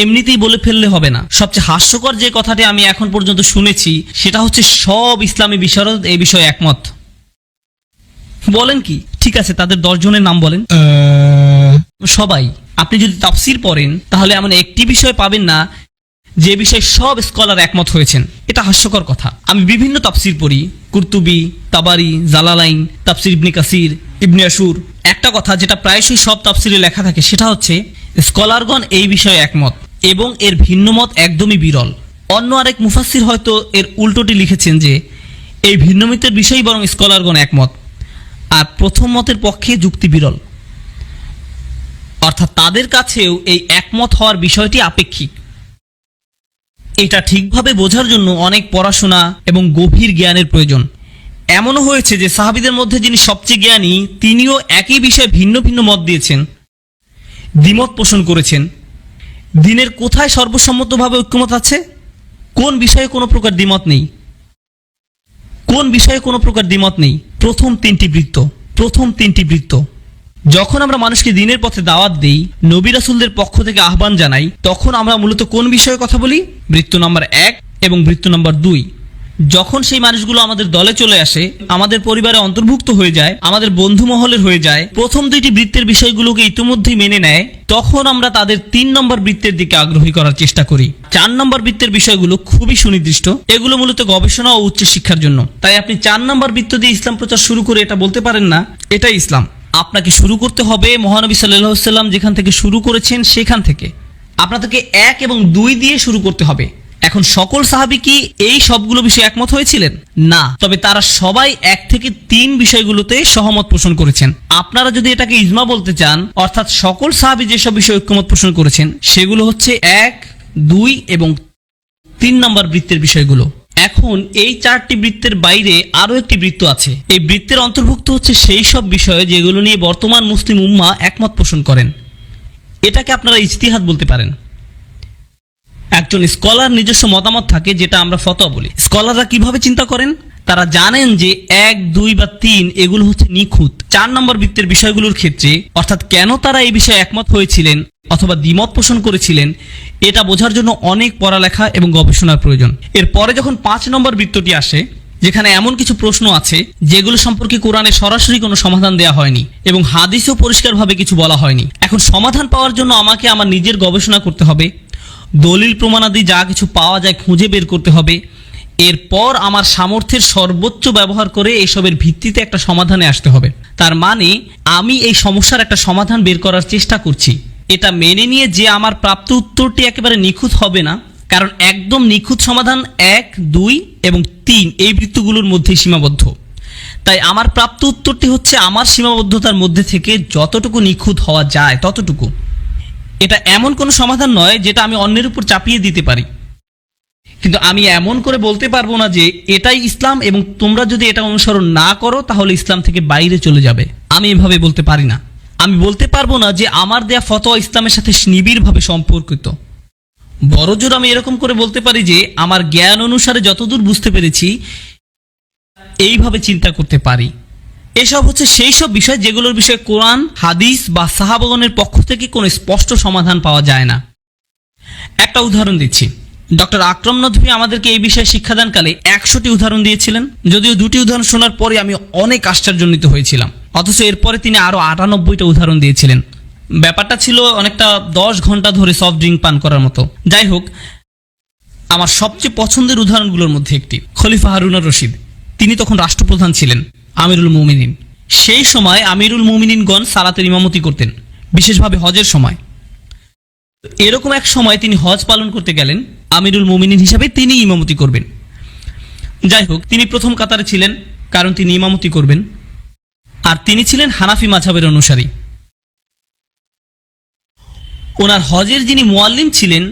এমনিতেই বলে ফেললে হবে না। সবচেয়ে হাস্যকর যে কথাটি আমি এখন পর্যন্ত শুনেছি সেটা হচ্ছে সব ইসলামী বিশারদ এই বিষয়ে একমত। বলেন কি? ঠিক আছে, তাদের 10 জনের নাম বলেন। সবাই। আপনি যদি তাফসির পড়েন তাহলে এমন একটি বিষয় পাবেন না যে বিষয়ে সব স্কলার একমত হয়েছেন। এটা হাস্যকর কথা। আমি বিভিন্ন তাফসির পড়ি, কুরতুবি, তাবারি, জালালাইন, তাফসির ইবনে কাসির, ইবনে আশুর। একটা কথা যেটা প্রায়শই সব তাফসিরে লেখা থাকে সেটা হচ্ছে স্কলারগণ এই বিষয়ে একমত এবং এর ভিন্নমত একদমই বিরল। অন্য আরেক মুফাসসির হয়তো এর উল্টোটি লিখেছেন যে এই ভিন্নমতের বিষয়েই বরং স্কলারগণ একমত, আর প্রথম মতের পক্ষে যুক্তি বিরল। অর্থাৎ তাদের কাছেও এই একমত হওয়ার বিষয়টি আপেক্ষিক। এটা ঠিকভাবে বোঝার জন্য অনেক পড়াশোনা এবং গভীর জ্ঞানের প্রয়োজন। এমনও হয়েছে যে সাহাবীদের মধ্যে যিনি সবচেয়ে জ্ঞানী তিনিও একই বিষয়ে ভিন্ন ভিন্ন মত দিয়েছেন, দ্বিমত পোষণ করেছেন। দ্বীনের কোথায় সর্বসম্মতভাবে ঐক্যমত আছে? কোন বিষয়ে কোনো প্রকার দ্বিমত নেই? প্রথম তিনটি বৃত্ত। যখন আমরা মানুষকে দ্বীনের পথে দাওয়াত দেই, নবী রাসূলদের পক্ষ থেকে আহ্বান জানাই, তখন আমরা মূলত কোন বিষয়ে কথা বলি? বৃত্ত নম্বর 1 এবং বৃত্ত নম্বর 2। যখন সেই মানুষগুলো আমাদের দলে চলে আসে, আমাদের পরিবারে অন্তর্ভুক্ত হয়ে যায়, আমাদের বন্ধু মহলের হয়ে যায়, প্রথম 2টি বৃত্তের বিষয়গুলোকে ইতিমধ্যেই মেনে নেয়, তখন আমরা তাদের 3 নম্বর বৃত্তের দিকে আগ্রহী করার চেষ্টা করি। 4 নম্বর বৃত্তের বিষয়গুলো খুবই সুনির্দিষ্ট, এগুলো মূলত গবেষণা ও উচ্চশিক্ষার জন্য। তাই আপনি 4 নম্বর বৃত্ত দিয়ে ইসলাম প্রচার শুরু করে এটা বলতে পারেন না এটাই ইসলাম। আপনাকে শুরু করতে হবে মহানবী সাল্লাল্লাহু আলাইহি ওয়াসাল্লাম যেখান থেকে শুরু করেছেন সেখান থেকে। আপনাদেরকে 1 এবং 2 দিয়ে শুরু করতে হবে। এখন সকল সাহাবী কি এই সবগুলো বিষয়ে একমত হয়েছিলেন? না, তবে তারা সবাই 1 থেকে 3 বিষয়গুলোতে সহমত পোষণ করেছেন। আপনারা যদি এটাকে ইজমা বলতে চান, অর্থাৎ সকল সাহাবী যেসব বিষয়ে ঐক্যমত পোষণ করেছেন সেগুলো হচ্ছে 1, 2 এবং 3 নম্বর বৃত্তের বিষয়গুলো। এখন এই 4টি বৃত্তের বাইরে আরও একটি বৃত্ত আছে। এই বৃত্তের অন্তর্ভুক্ত হচ্ছে সেই সব বিষয় যেগুলো নিয়ে বর্তমান মুসলিম উম্মাহ একমত পোষণ করেন। এটাকে আপনারা ইজতিহাদ বলতে পারেন। একজন স্কলার নিজস্ব মতামত থাকে, যেটা আমরা ফতোয়া বলি। স্কলাররা কিভাবে চিন্তা করেন? তারা জানেন যে 1, 2 বা 3 এগুলো হচ্ছে নিখুঁত। 4 নম্বর বৃত্তের বিষয়গুলোর ক্ষেত্রে, অর্থাৎ কেন তারা এই বিষয়ে একমত হয়েছিলেন অথবা দ্বিমত পোষণ করেছিলেন, এটা বোঝার জন্য অনেক পড়ালেখা এবং গবেষণার প্রয়োজন। এরপরে যখন 5 নম্বর বৃত্তটি আসে, যেখানে এমন কিছু প্রশ্ন আছে যেগুলো সম্পর্কে কোরআনে সরাসরি কোনো সমাধান দেওয়া হয়নি এবং হাদিসেও পরিষ্কারভাবে কিছু বলা হয়নি। এখন সমাধান পাওয়ার জন্য আমাকে আমার নিজের গবেষণা করতে হবে, দলিল প্রমাণাদি যা কিছু পাওয়া যায় খুঁজে বের করতে হবে। এরপর আমার সামর্থ্যের সর্বোচ্চ ব্যবহার করে এসবের ভিত্তিতে একটা সমাধানে আসতে হবে। তার মানে আমি এই সমস্যার একটা সমাধান বের করার চেষ্টা করছি। এটা মেনে নিয়ে যে আমার প্রাপ্ত উত্তরটি একেবারে নিখুঁত হবে না, কারণ একদম নিখুঁত সমাধান 1, 2 এবং 3 এই বৃত্তগুলোর মধ্যেই সীমাবদ্ধ। তাই আমার প্রাপ্ত উত্তরটি হচ্ছে আমার সীমাবদ্ধতার মধ্যে থেকে যতটুকু নিখুঁত হওয়া যায় ততটুকু। এটা এমন কোনো সমাধান নয় যেটা আমি অন্যের উপর চাপিয়ে দিতে পারি। কিন্তু আমি এমন করে বলতে পারবো না যে এটাই ইসলাম এবং তোমরা যদি এটা অনুসরণ না করো তাহলে ইসলাম থেকে বাইরে চলে যাবে। আমি এভাবে বলতে পারি না। আমি বলতে পারবো না যে আমার দেয়া ফতোয়া ইসলামের সাথে নিবিড়ভাবে সম্পর্কিত। বড়জোর আমি এরকম করে বলতে পারি যে আমার জ্ঞান অনুসারে যতদূর বুঝতে পেরেছি এইভাবে চিন্তা করতে পারি। এসব হচ্ছে সেই সব বিষয় যেগুলোর বিষয়ে কোরআন, হাদিস বা সাহাবাগণের পক্ষ থেকে কোনো স্পষ্ট সমাধান পাওয়া যায় না। একটা উদাহরণ দিচ্ছি। ডক্টর আকরম নদভী আমাদেরকে এই বিষয়ে শিক্ষাদানকালে 100টি উদাহরণ দিয়েছিলেন। যদিও 2টি উদাহরণ শোনার পরে আমি অনেক আশ্চর্যান্বিত হয়েছিলাম, অথচ এরপরে তিনি আরও 98টা উদাহরণ দিয়েছিলেন। ব্যাপারটা ছিল অনেকটা 10 ঘন্টা ধরে সফট ড্রিঙ্ক পান করার মতো। যাই হোক, আমার সবচেয়ে পছন্দের উদাহরণগুলোর মধ্যে একটি খলিফা হারুন আর রশিদ। তিনি তখন রাষ্ট্রপ্রধান ছিলেন, আমিরুল মুমিনিন। সেই সময় আমিরুল মুমিনিনগণ সালাতের ইমামতি করতেন, বিশেষভাবে হজের সময়। এরকম এক সময় তিনি হজ পালন করতে গেলেন, আমিরুল মুমিনিন হিসাবে তিনি ইমামতি করবেন। যাই হোক, তিনি প্রথম কাতারে ছিলেন কারণ তিনি ইমামতি করবেন, আর তিনি ছিলেন হানাফি মাযহাবের অনুসারী। ওনার হজের যিনি মুয়াল্লিম ছিলেন,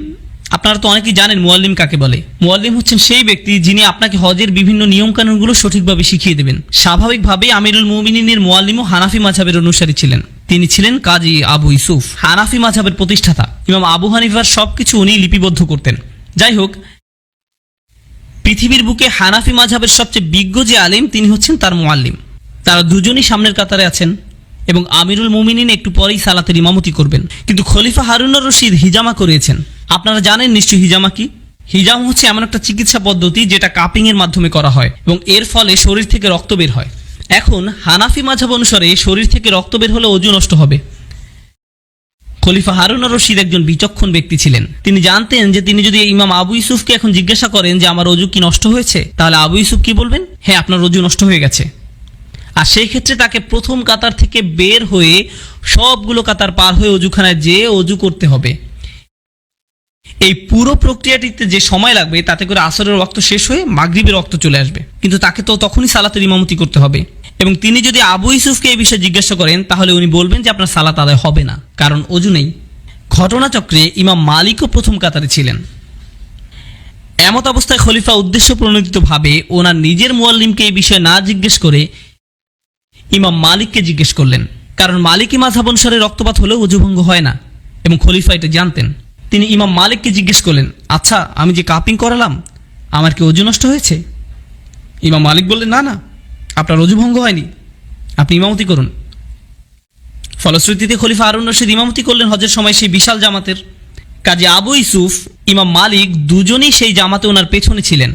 আপনারা তো অনেকেই জানেন মুয়াল্লিম কাকে বলে। মুয়াল্লিম হচ্ছেন সেই ব্যক্তি যিনি আপনাকে হজের বিভিন্ন নিয়মকানুনগুলো সঠিকভাবে শিখিয়ে দেবেন। স্বাভাবিকভাবেই আমিরুল মুমিনিনের মুয়াল্লিমও হানাফি মাযহাবের অনুসারী ছিলেন। তিনি ছিলেন কাজী আবু ইউসুফ, হানাফি মাযহাবের প্রতিষ্ঠাতা। ইমাম আবু হানিফার সবকিছু উনি লিপিবদ্ধ করতেন। যাই হোক, পৃথিবীর বুকে হানাফি মাযহাবের সবচেয়ে বিজ্ঞ যে আলিম, তিনি হচ্ছেন তার মুয়াল্লিম। তারা দুজনই সামনের কাতারে আছেন এবং আমিরুল মুমিনিন একটু পরেই সালাতের ইমামতি করবেন। কিন্তু খলিফা হারুন আর রশিদ হিজামা করিয়েছেন। আপনারা জানেন নিশ্চয়ই হিজামা কি? হিজামা হচ্ছে এমন একটা চিকিৎসা পদ্ধতি যেটা কাপিং এর মাধ্যমে করা হয় এবং এর ফলে শরীর থেকে রক্ত বের হয়। এখন হানাফি মাযহাব অনুসারে শরীর থেকে রক্ত বের হলে ওযু নষ্ট হবে। খলিফা হারুন আর রশিদ একজন বিচক্ষণ ব্যক্তি ছিলেন। তিনি জানতেন যে তিনি যদি ইমাম আবু ইউসুফকে এখন জিজ্ঞাসা করেন যে আমার ওযু কি নষ্ট হয়েছে, তাহলে আবু ইউসুফ কি বলবেন? হ্যাঁ, আপনার ওযু নষ্ট হয়ে গেছে। আর সেই ক্ষেত্রে তাকে প্রথম কাতার থেকে বের হয়ে সবগুলো কাতার পার হয়ে ওযুখানায় যেয়ে ওযু করতে হবে। এই পুরো প্রক্রিয়াটিতে যে সময় লাগবে তাতে করে আসরের রক্ত শেষ হয়ে মাগরিবের রক্ত চলে আসবে। কিন্তু তাকে তো তখনই সালাতের ইমামতি করতে হবে। এবং তিনি যদি আবু ইউসুফকে এই বিষয়ে জিজ্ঞাসা করেন তাহলে উনি বলবেন যে আপনার সালাত আদায় হবে না, কারণ ওযু নেই। ঘটনাচক্রে ইমাম মালিকও প্রথম কাতারে ছিলেন। এমত অবস্থায় খলিফা উদ্দেশ্য প্রণোদিতভাবে ওনার নিজের মুয়াল্লিমকে এই বিষয়ে না জিজ্ঞেস করে ইমাম মালিককে জিজ্ঞেস করলেন, কারণ মালিকি মাযহাব অনুসারে রক্তপাত হলেও ওযু ভঙ্গ হয় না এবং খলিফা এটা জানতেন। তিনি ইমাম মালিককে জিজ্ঞেস করলেন, আচ্ছা, আমি যে কাপিং করালাম আমার কি ওযু নষ্ট হয়েছে? ইমাম মালিক বললেন, না না, আপনার ওযু ভঙ্গ হয়নি, আপনি ইমামতি করুন। ফলশ্রুতিতে খলিফা হারুন রশিদ ইমামতি করলেন হজের সময় সেই বিশাল জামাতের। কাজী আবু ইউসুফ, ইমাম মালিক দুজনেই সেই জামাতে ওনার পেছনে ছিলেন।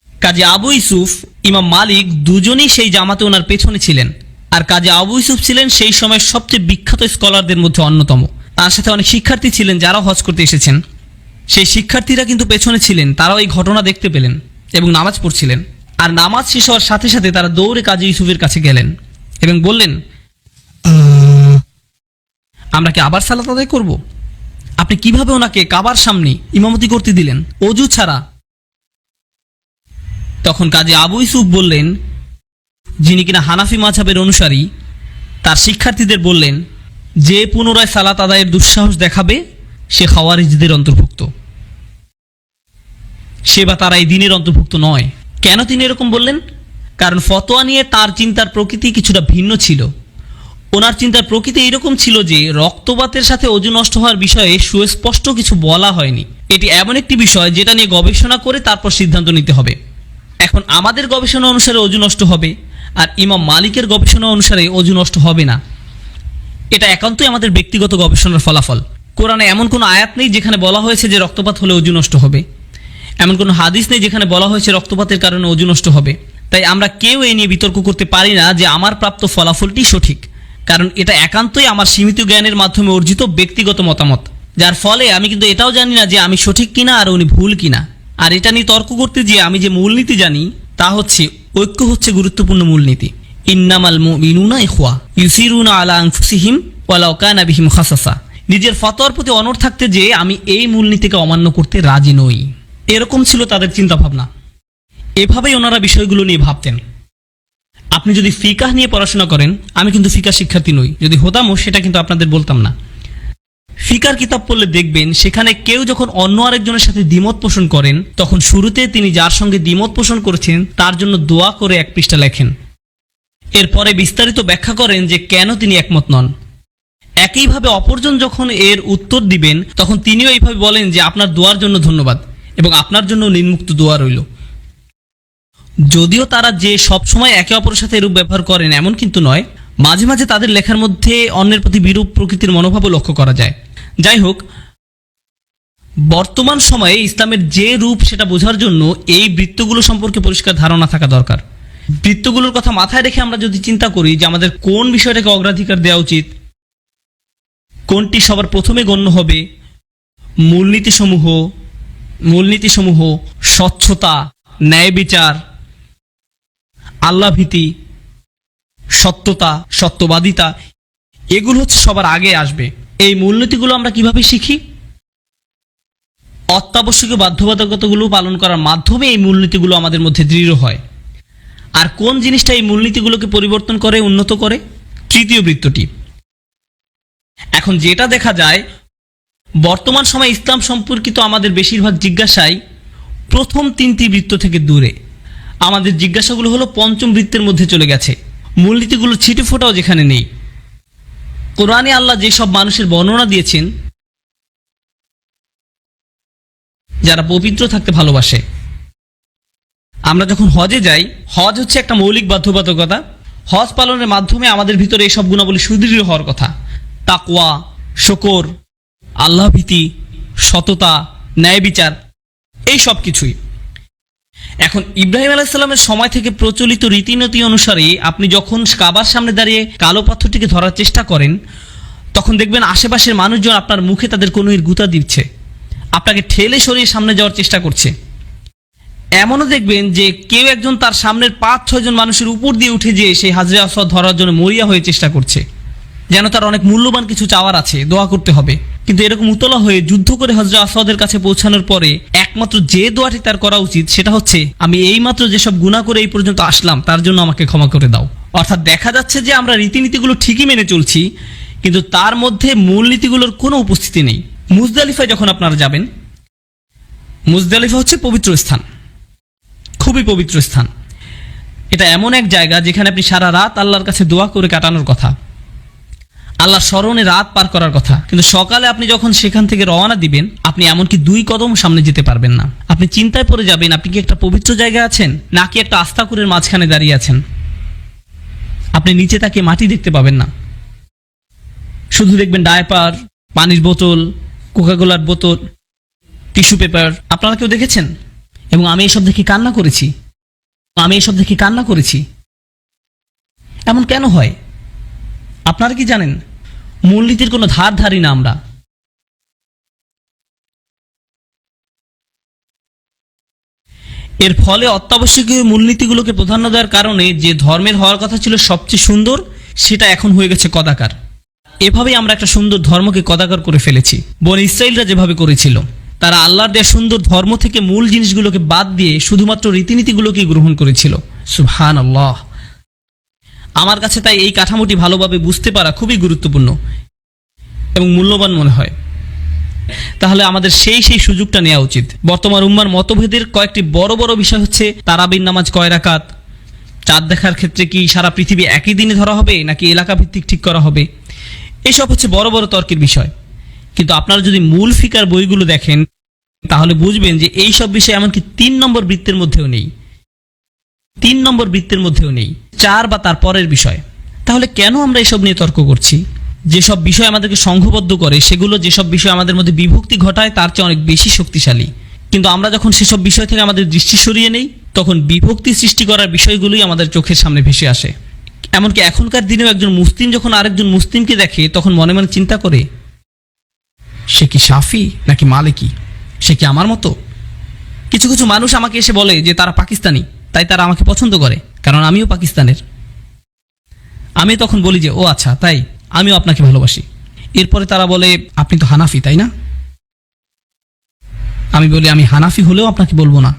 কাজী আবু ইউসুফ, ইমাম মালিক দুজনেই সেই জামাতে ওনার পেছনে ছিলেন। আর কাজী আবু ইউসুফ ছিলেন সেই সময় সবচেয়ে বিখ্যাত স্কলারদের মধ্যে অন্যতম। তার সাথে অনেক শিক্ষার্থী ছিলেন যারা হজ করতে এসেছেন। সেই শিক্ষার্থীরা কিন্তু পেছনে ছিলেন, তারাও এই ঘটনা দেখতে পেলেন এবং নামাজ পড়ছিলেন। আর নামাজ শেষ হওয়ার সাথে সাথে তারা দৌড়ে কাজী ইউসুফের কাছে গেলেন এবং বললেন, আমরা কি আবার সালাত আদায় করব? আপনি কিভাবে ওনাকে কাবার সামনে ইমামতি করতে দিলেন ওযু ছাড়া? তখন কাজী আবু ইউসুফ বললেন, যিনি কিনা হানাফি মাযহাবের অনুসারী, তার শিক্ষার্থীদের বললেন, যে পুনরায় সালাত আদায়ের দুঃসাহস দেখাবে সে খাওয়ারিজদের অন্তর্ভুক্ত। সে বা তারা এই দিনের অন্তর্ভুক্ত নয়। কেন তিনি এরকম বললেন? কারণ ফতোয়া নিয়ে তার চিন্তার প্রকৃতি কিছুটা ভিন্ন ছিল। ওনার চিন্তার প্রকৃতি এইরকম ছিল যে রক্তপাতের সাথে অজু নষ্ট হওয়ার বিষয়ে সুস্পষ্ট কিছু বলা হয়নি। এটি এমন একটি বিষয় যেটা নিয়ে গবেষণা করে তারপর সিদ্ধান্ত নিতে হবে। এখন আমাদের গবেষণা অনুসারে অজু নষ্ট হবে, আর ইমাম মালিকের গবেষণা অনুসারে অজু নষ্ট হবে না। এটা একান্তই আমাদের ব্যক্তিগত গবেষণার ফলাফল। কোরআনে এমন কোনো আয়াত নেই যেখানে বলা হয়েছে যে রক্তপাত হলে অজু নষ্ট হবে। এমন কোনো হাদিস নেই যেখানে বলা হয়েছে রক্তপাতের কারণে অজু নষ্ট হবে। তাই আমরা কেউ এই নিয়ে বিতর্ক করতে পারি না যে আমার প্রাপ্ত ফলাফলটি সঠিক, কারণ এটা একান্তই আমার সীমিত জ্ঞানের মাধ্যমে অর্জিত ব্যক্তিগত মতামত, যার ফলে আমি কিন্তু এটাও জানি না যে আমি সঠিক কিনা আর উনি ভুল কিনা। আর এটা নিয়ে তর্ক করতে গিয়ে আমি যে মূলনীতি জানি তা হচ্ছে ঐক্য হচ্ছে গুরুত্বপূর্ণ মূলনীতি। ইন্নামাল মুমিনুনা ইখওয়া ইউসিরুনা আলা আনফুসিহিম ওয়ালাউ কানা বিহিম খাসাসা। নিজের ফতোয়ার প্রতি অনড় থাকতে যে আমি এই মূলনীতিকে অমান্য করতে রাজি নই, এরকম ছিল তাদের চিন্তাভাবনা। এভাবেই ওনারা বিষয়গুলো নিয়ে ভাবতেন। আপনি যদি ফিকাহ নিয়ে পড়াশোনা করেন, আমি কিন্তু ফিকাহ শিক্ষার্থী নই, যদি হতামও সেটা কিন্তু আপনাদের বলতাম না। ফিকার কিতাব পড়লে দেখবেন সেখানে কেউ যখন অন্য আরেকজনের সাথে দ্বিমত পোষণ করেন, তখন শুরুতে তিনি যার সঙ্গে দ্বিমত পোষণ করেছেন তার জন্য দোয়া করে 1 পৃষ্ঠা লেখেন। এরপরে বিস্তারিত ব্যাখ্যা করেন যে কেন তিনি একমত নন। একইভাবে অপরজন যখন এর উত্তর দিবেন তখন তিনিও এইভাবে বলেন যে আপনার দোয়ার জন্য ধন্যবাদ এবং আপনার জন্য নিম্মুক্ত দোয়া রইল। যদিও তারা যে সবসময় একে অপরের সাথে এরূপ ব্যবহার করেন এমন কিন্তু নয়, মাঝে মাঝে তাদের লেখার মধ্যে অন্যের প্রতি বিরূপ প্রকৃতির মনোভাবও লক্ষ্য করা যায়। যাই হোক, বর্তমান সময়ে ইসলামের যে রূপ সেটা বোঝার জন্য এই বৃত্তগুলো সম্পর্কে পরিষ্কার ধারণা থাকা দরকার। বৃত্তগুলোর কথা মাথায় রেখে আমরা যদি চিন্তা করি যে আমাদের কোন বিষয়টাকে অগ্রাধিকার দেওয়া উচিত, কোনটি সবার প্রথমে গণ্য হবে, মূলনীতিসমূহ স্বচ্ছতা, ন্যায় বিচার, আল্লাহ ভীতি, সত্যতা, সত্যবাদিতা, এগুলো হচ্ছে সবার আগে আসবে। এই মূলনীতিগুলো আমরা কিভাবে শিখি? অত্যাবশ্যকীয় বাধ্যবাধকতাগুলো পালন করার মাধ্যমে এই মূলনীতিগুলো আমাদের মধ্যে দৃঢ় হয়। আর কোন জিনিসটা এই মূলনীতিগুলোকে পরিবর্তন করে, উন্নত করে? তৃতীয় বৃত্তটি। এখন যেটা দেখা যায়, বর্তমান সময়ে ইসলাম সম্পর্কিত আমাদের বেশিরভাগ জিজ্ঞাসাই প্রথম 3টি বৃত্ত থেকে দূরে। আমাদের জিজ্ঞাসাগুলো হলো 5ম বৃত্তের মধ্যে চলে গেছে। মূলনীতিগুলো ছিটে ফোটাও যেখানে নেই। কোরআনে আল্লাহ যেসব মানুষের বর্ণনা দিয়েছেন যারা পবিত্র থাকতে ভালোবাসে, আমরা যখন হজে যাই, হজ হচ্ছে একটা মৌলিক বাধ্যবাধকতা। হজ পালনের মাধ্যমে আমাদের ভিতরে এই সব গুণাবলী সুদৃঢ় হওয়ার কথা। তাকওয়া, শকর, আল্লাহ ভীতি, সততা, ন্যায় বিচার, এই সব কিছুই। এখন ইব্রাহিম আলাইহিস সালামের সময় থেকে প্রচলিত রীতিনীতি অনুসারে আপনি যখন কাবার সামনে দাঁড়িয়ে কালো পাথরটিকে ধরার চেষ্টা করেন, তখন দেখবেন আশেপাশের মানুষজন আপনার মুখে তাদের কনুইয়ের গুঁতা দিচ্ছে, আপনাকে ঠেলে সরিয়ে সামনে যাওয়ার চেষ্টা করছে। এমনও দেখবেন যে কেউ একজন তার সামনের 5-6 জন মানুষের উপর দিয়ে উঠে যেয়ে সেই হাজরে আসওয়াদ ধরার জন্য মরিয়া হয়ে চেষ্টা করছে, যেন তার অনেক মূল্যবান কিছু চাওয়ার আছে, দোয়া করতে হবে। কিন্তু এরকম উতলা হয়ে যুদ্ধ করে হজরে আসওয়াদের কাছে পৌঁছানোর পরে একমাত্র যে দোয়াটি তার করা উচিত সেটা হচ্ছে, আমি এইমাত্র যেসব গুনাহ করে এই পর্যন্ত আসলাম তার জন্য আমাকে ক্ষমা করে দাও। অর্থাৎ দেখা যাচ্ছে যে আমরা রীতিনীতিগুলো ঠিকই মেনে চলছি, কিন্তু তার মধ্যে মূলনীতিগুলোর কোনো উপস্থিতি নেই। মুজদালিফায় যখন আপনারা যাবেন, মুজদালিফা হচ্ছে পবিত্র স্থান, খুবই পবিত্র স্থান। এটা এমন এক জায়গা যেখানে আপনি সারা রাত আল্লাহর কাছে দোয়া করে কাটানোর কথা, আল্লাহর স্মরণে রাত পার করার কথা। কিন্তু সকালে আপনি যখন সেখান থেকে রওনা দিবেন, আপনি এমনকি 2 কদম সামনে যেতে পারবেন না। আপনি চিন্তায় পড়ে যাবেন, আপনি কি একটা পবিত্র জায়গায় আছেন নাকি একটা আস্তাকুরের মাঝখানে দাঁড়িয়ে আছেন। আপনি নিচে তাকিয়ে মাটি দেখতে পাবেন না, শুধু দেখবেন ডায়পার, পানির বোতল, কোকাকোলার বোতল, টিস্যু পেপার। আপনারা কেউ দেখেছেন? এবং আমি এসব দেখে কান্না করেছি। এমন কেন হয় আপনারা কি জানেন? মূলনীতির কোনো ধারি না আমরা। এর ফলে অত্যাবশ্যকীয় মূলনীতিগুলোকে প্রাধান্য দেওয়ার কারণে যে ধর্মের হওয়ার কথা ছিল সবচেয়ে সুন্দর, সেটা এখন হয়ে গেছে কদাকার। এভাবেই আমরা একটা সুন্দর ধর্মকে কদাকার করে ফেলেছি। বনি ইসরাইলরা যেভাবে করেছিল, তারা আল্লাহর দেয়া সুন্দর ধর্ম থেকে মূল জিনিসগুলোকে বাদ দিয়ে শুধুমাত্র রীতিনীতিগুলোকে গ্রহণ করেছিল। সুবহানাল্লাহ। আমার কাছে তাই এই কাঠামোটি ভালোভাবে বুঝতে পারা খুবই গুরুত্বপূর্ণ এবং মূল্যবান মনে হয়। তাহলে আমাদের সেই সুযোগটা নেওয়া উচিত। বর্তমান উম্মার মতভেদের কয়েকটি বড় বড় বিষয় হচ্ছে তারাবির নামাজ কয় রাকাত, চাঁদ দেখার ক্ষেত্রে কি সারা পৃথিবী একই দিনে ধরা হবে নাকি এলাকা ভিত্তিক ঠিক করা হবে, এসব হচ্ছে বড় বড় তর্কের বিষয়। কিন্তু আপনারা যদি মূল ফিকার বইগুলো দেখেন তাহলে বুঝবেন যে এই সব বিষয় এমনকি 3 নম্বর বৃত্তের মধ্যেও নেই, 3 নম্বর বৃত্তের মধ্যেও নেই, 4 বা তার পরের বিষয়। তাহলে কেন আমরা এসব নিয়ে তর্ক করছি? যেসব বিষয় আমাদেরকে সংঘবদ্ধ করে সেগুলো যেসব বিষয় আমাদের মধ্যে বিভক্তি ঘটায় তার চেয়ে অনেক বেশি শক্তিশালী। কিন্তু আমরা যখন সেসব বিষয় থেকে আমাদের দৃষ্টি সরিয়ে নেই তখন বিভক্তি সৃষ্টি করার বিষয়গুলোই আমাদের চোখের সামনে ভেসে আসে। এমনকি এখনকার দিনেও একজন মুসলিম যখন আরেকজন মুসলিমকে দেখে তখন মনে মনে চিন্তা করে, সে কি শাফি নাকি মালিকি, সে কি আমার মতো? কিছু কিছু মানুষ আমাকে এসে বলে যে তারা পাকিস্তানি, তাই তারা আমাকে পছন্দ করে কারণ আমিও পাকিস্তানের। আমি তখন বলি যে ও আচ্ছা তাই, আমিও আপনাকে ভালোবাসি। এরপরে তারা বলে আপনি তো হানাফি তাই না? আমি বলি আমি হানাফি হলেও আপনাকে বলবো না।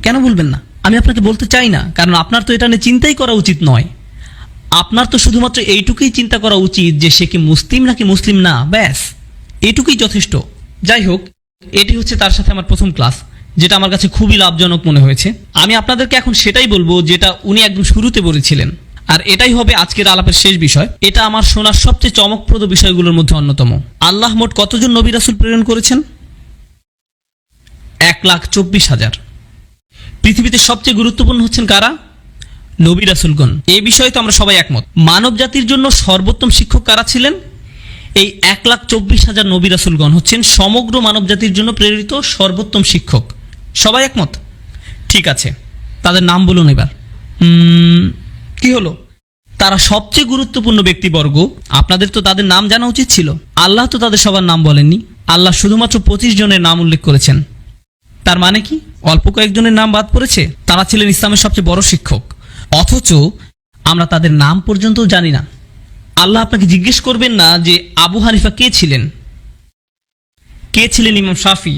কেন বলবেন না? আমি আপনাকে বলতে চাই না, কারণ আপনার তো এটা নিয়ে চিন্তাই করা উচিত নয়। আপনার তো শুধুমাত্র এইটুকুই চিন্তা করা উচিত যে সে কি মুসলিম নাকি মুসলিম না, ব্যাস এইটুকুই যথেষ্ট। যাই হোক, এটি হচ্ছে তার সাথে আমার প্রথম ক্লাস, যেটা আমার কাছে খুবই লাভজনক মনে হয়েছে। আমি আপনাদেরকে এখন সেটাই বলবো যেটা উনি একদম শুরুতে বলেছিলেন, আর এটাই হবে আজকের আলাপের শেষ বিষয়। এটা আমার শোনার সবচেয়ে চমকপ্রদ বিষয়গুলোর মধ্যে অন্যতম। আল্লাহ মোট কতজন নবী রাসূল প্রেরণ করেছেন? 1,24,000। পৃথিবীতে সবচেয়ে গুরুত্বপূর্ণ হচ্ছেন কারা? নবী রাসূলগণ। এই বিষয়ে তো আমরা সবাই একমত। মানব জাতির জন্য সর্বোত্তম শিক্ষক কারা ছিলেন? এই 1,24,000 নবী রাসূলগণ হচ্ছেন সমগ্র মানব জাতির জন্য প্রেরিত সর্বোত্তম শিক্ষক। সবাই একমত? ঠিক আছে, তাদের নাম বলুন এবার। কি হলো? তারা সবচেয়ে গুরুত্বপূর্ণ ব্যক্তিবর্গ, আপনাদের তো তাদের নাম জানা উচিত ছিল। আল্লাহ তো তাদের সবার নাম বলেননি, আল্লাহ শুধুমাত্র 25 জনের নাম উল্লেখ করেছেন। তার মানে কি অল্প কয়েকজনের নাম বাদ পড়েছে? তারা ছিলেন ইসলামের সবচেয়ে বড় শিক্ষক, অথচ আমরা তাদের নাম পর্যন্ত জানি না। আল্লাহ আপনাকে জিজ্ঞেস করবেন না যে আবু হানিফা কে ছিলেন, কে ছিলেন ইমাম শাফি।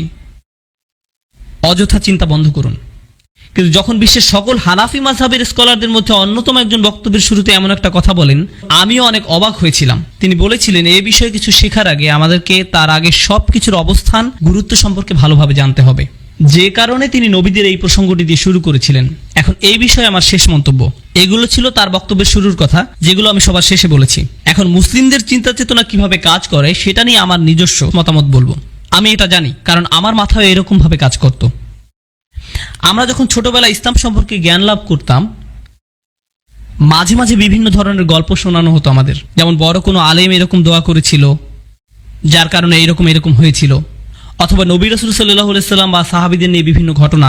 অযথা চিন্তা বন্ধ করুন। কিন্তু যখন বিশ্বের সকল হানাফি মাযহাবের স্কলারদের মধ্যে অন্যতম একজন বক্তব্যের শুরুতে এমন একটা কথা বলেন, আমিও অনেক অবাক হয়েছিলাম। তিনি বলেছিলেন এই বিষয়ে কিছু শেখার আগে আমাদেরকে তার আগে সবকিছুর অবস্থান গুরুত্ব সম্পর্কে ভালোভাবে জানতে হবে, যে কারণে তিনি নবীদের এই প্রসঙ্গটি দিয়ে শুরু করেছিলেন। এখন এই বিষয়ে আমার শেষ মন্তব্য। এগুলো ছিল তার বক্তব্যের শুরুর কথা, যেগুলো আমি সবার শেষে বলেছি। এখন মুসলিমদের চিন্তা চেতনা কিভাবে কাজ করে সেটা নিয়ে আমার নিজস্ব মতামত বলবো। আমি এটা জানি কারণ আমার মাথায় এরকম ভাবে কাজ করত। আমরা যখন ছোটবেলায় ইসলাম সম্পর্কে জ্ঞান লাভ করতাম, মাঝে মাঝে বিভিন্ন ধরনের গল্প শোনানো হতো আমাদের। যেমন বড় কোনো আলেম এরকম দোয়া করেছিল যার কারণে এরকম হয়েছিল, অথবা নবী রাসূল সাল্লাল্লাহু আলাইহি সাল্লাম বা সাহাবীদের নিয়ে বিভিন্ন ঘটনা,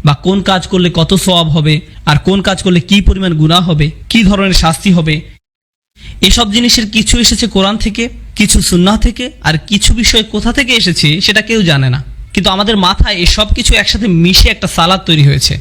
বা কোন কাজ করলে কত সওয়াব হবে আর কোন কাজ করলে কি পরিমাণ গুনাহ হবে, কি ধরনের শাস্তি হবে। এসব জিনিসের কিছু এসেছে কোরআন থেকে, কিছু সুন্নাহ থেকে, আর কিছু বিষয় কোথা থেকে এসেছে সেটা কেউ জানে না। কিন্তু আমাদের মাথায় এই সব কিছু একসাথে মিশে একটা সালাদ তৈরি হয়েছে,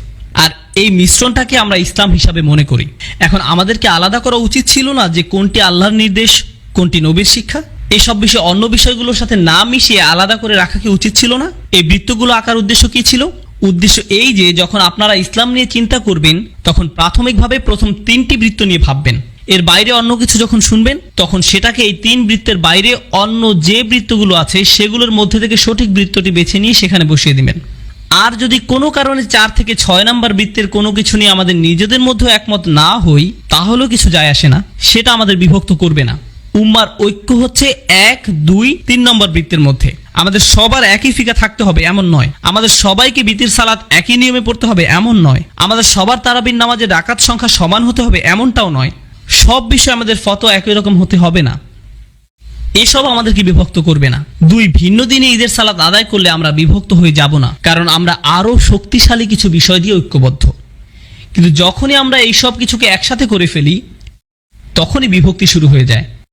আর এই মিশ্রণটাকে আমরা ইসলাম হিসাবে মনে করি। এখন আমাদেরকে আলাদা করা উচিত ছিল না যে কোনটি আল্লাহর নির্দেশ, কোনটি নবীর শিক্ষা? এইসব বিষয় অন্য বিষয়গুলোর সাথে না মিশিয়ে আলাদা করে রাখা কি উচিত ছিল না? এই বৃত্তগুলো আঁকার উদ্দেশ্য কি ছিল? উদ্দেশ্য এই যে যখন আপনারা ইসলাম নিয়ে চিন্তা করবেন তখন প্রাথমিকভাবে প্রথম 3টি বৃত্ত নিয়ে ভাববেন। এর বাইরে অন্য কিছু যখন শুনবেন তখন সেটাকে এই 3 বৃত্তের বাইরে অন্য যে বৃত্তগুলো আছে সেগুলোর মধ্যে থেকে সঠিক বৃত্তটি বেছে নিয়ে সেখানে বসিয়ে দিবেন। আর যদি কোনো কারণে 4 থেকে 6 নম্বর বৃত্তের কোনো কিছু নিয়ে আমাদের নিজেদের মধ্যে একমত না হই, তাহলেও কিছু যায় আসে না, সেটা আমাদের বিভক্ত করবে না। উম্মার ঐক্য হচ্ছে 1, 2, 3 নম্বর বৃত্তের মধ্যে। আমাদের সবার একই ফিকা থাকতে হবে এমন নয়, আমাদের সবাইকে বিতির সালাত একই নিয়মে পড়তে হবে এমন নয়, আমাদের সবার তারাবির নামাজের রাকাত সংখ্যা সমান হতে হবে এমনটাও নয়, সব বিষয়ে আমাদের ফতোয়া একই রকম হতে হবে না। এসব আমাদেরকে বিভক্ত করবে না। 2 ভিন্ন দিনে ঈদের সালাত আদায় করলে আমরা বিভক্ত হয়ে যাব না, কারণ আমরা আরো শক্তিশালী কিছু বিষয় দিয়ে ঐক্যবদ্ধ। কিন্তু যখনই আমরা এই সব কিছুকে একসাথে করে ফেলি তখনই বিভক্তি শুরু হয়ে যায়।